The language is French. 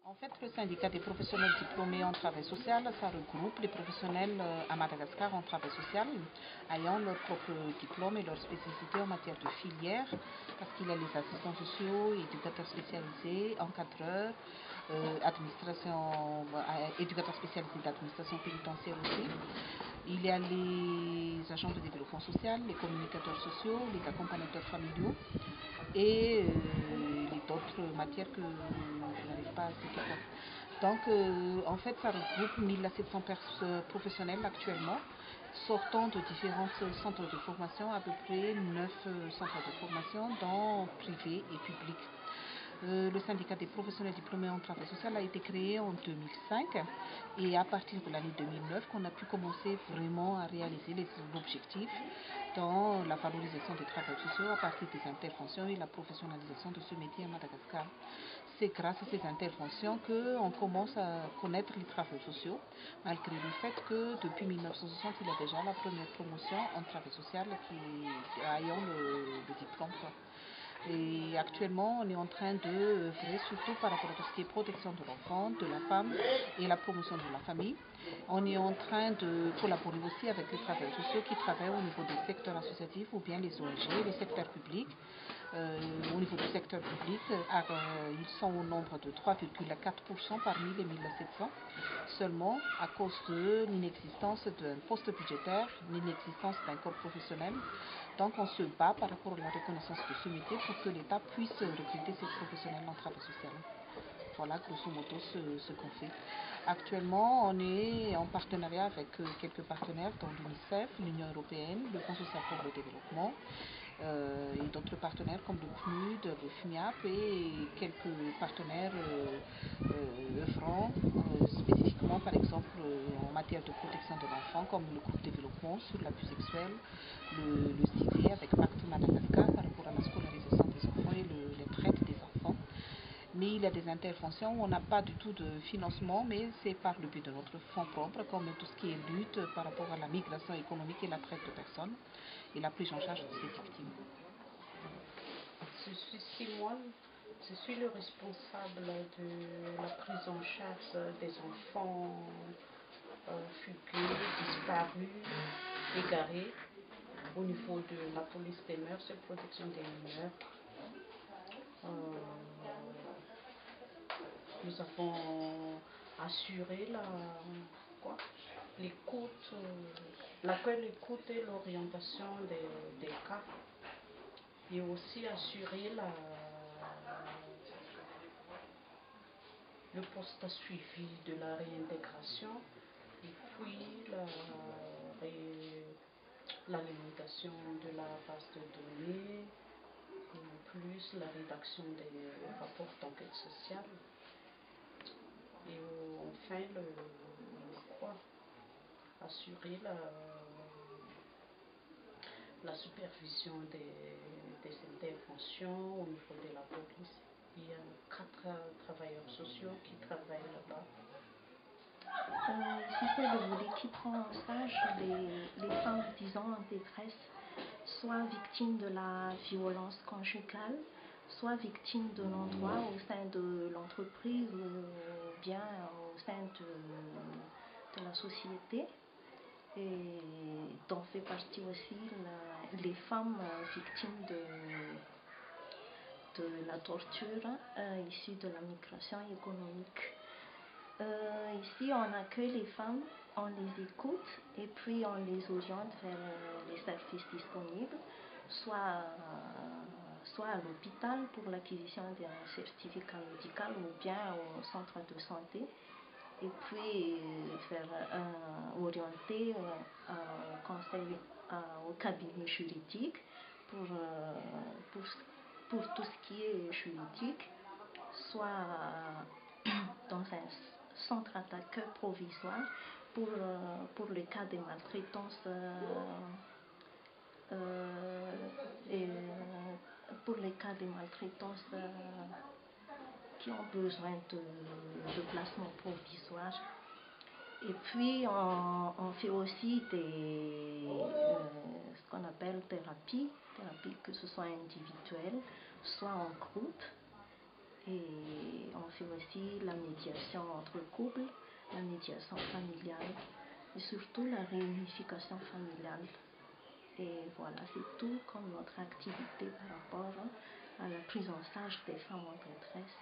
En fait, le syndicat des professionnels diplômés en travail social, ça regroupe les professionnels à Madagascar en travail social, ayant leur propre diplôme et leur spécificité en matière de filière, parce qu'il y a les assistants sociaux, éducateurs spécialisés, encadreurs, éducateurs spécialisés d'administration pénitentiaire aussi. Il y a les agents de développement social, les communicateurs sociaux, les accompagnateurs familiaux et les d'autres matières que je n'arrive pas à citer. Donc, en fait, ça regroupe 1700 professionnels actuellement, sortant de différents centres de formation, à peu près 9 centres de formation, dans privé et public. Le syndicat des professionnels diplômés en travail social a été créé en 2005 et à partir de l'année 2009 qu'on a pu commencer vraiment à réaliser l'objectif dans la valorisation des travailleurs sociaux à partir des interventions et la professionnalisation de ce métier à Madagascar. C'est grâce à ces interventions qu'on commence à connaître les travailleurs sociaux, malgré le fait que depuis 1960 il y a déjà la première promotion en travail social ayant le diplôme. Et actuellement, on est en train de œuvrer surtout par rapport à tout ce qui est protection de l'enfant, de la femme et la promotion de la famille. On est en train de collaborer aussi avec les travailleurs sociaux qui travaillent au niveau des secteurs associatifs ou bien les ONG, les secteurs publics. Au niveau du secteur public, ils sont au nombre de 3,4% parmi les 1700, seulement à cause de l'inexistence d'un poste budgétaire, l'inexistence d'un corps professionnel. Donc on se bat par rapport à la reconnaissance de ce métier pour que l'État puisse recruter ces professionnels en travail social. Voilà grosso modo ce qu'on fait. Actuellement, on est en partenariat avec quelques partenaires, dont l'UNICEF, l'Union européenne, le Fonds social pour le développement, et d'autres partenaires comme le PNUD, le FNIAP et quelques partenaires œuvrant spécifiquement par exemple en matière de protection de l'enfant comme le groupe développement sur l'abus sexuel, le CIDE avec Pacte Madagascar par rapport à la scolarisation des enfants et les traites des enfants. Mais il y a des interventions où on n'a pas du tout de financement, mais c'est par le but de notre fonds propre, comme tout ce qui est lutte par rapport à la migration économique et la traite de personnes et la prise en charge de ces victimes. Je suis Simone, je suis le responsable de la prise en charge des enfants fugués, disparus, égarés au niveau de la police des mœurs et protection des mineurs. Nous avons assuré l'écoute, l'accueil, l'écoute et l'orientation des cas, et aussi assurer le poste suivi de la réintégration, et puis l'alimentation de la base de données, et plus la rédaction des rapports d'enquête sociale. Et enfin, assurer la supervision des interventions au niveau de la police. Il y a 4 travailleurs sociaux qui travaillent là-bas. Ici, c'est le volet qui prend en charge les femmes, disons, en détresse, soit victimes de la violence conjugale, soit victimes de non-droit au sein de l'entreprise ou bien au sein de la société. Et dont fait partie aussi les femmes victimes de la torture issue de la migration économique. Ici, on accueille les femmes, on les écoute et puis on les oriente vers les services disponibles, soit à l'hôpital pour l'acquisition d'un certificat médical ou bien au centre de santé, et puis faire orienter au cabinet juridique pour tout ce qui est juridique, soit dans un centre d'accueil provisoire pour le cas de maltraitance pour les cas de maltraitance qui ont besoin de placement provisoire. Et puis on fait aussi ce qu'on appelle thérapie, que ce soit individuelle, soit en groupe. Et on fait aussi la médiation entre couples, la médiation familiale et surtout la réunification familiale. Et voilà, c'est tout comme notre activité par rapport à la prise en charge des femmes en détresse.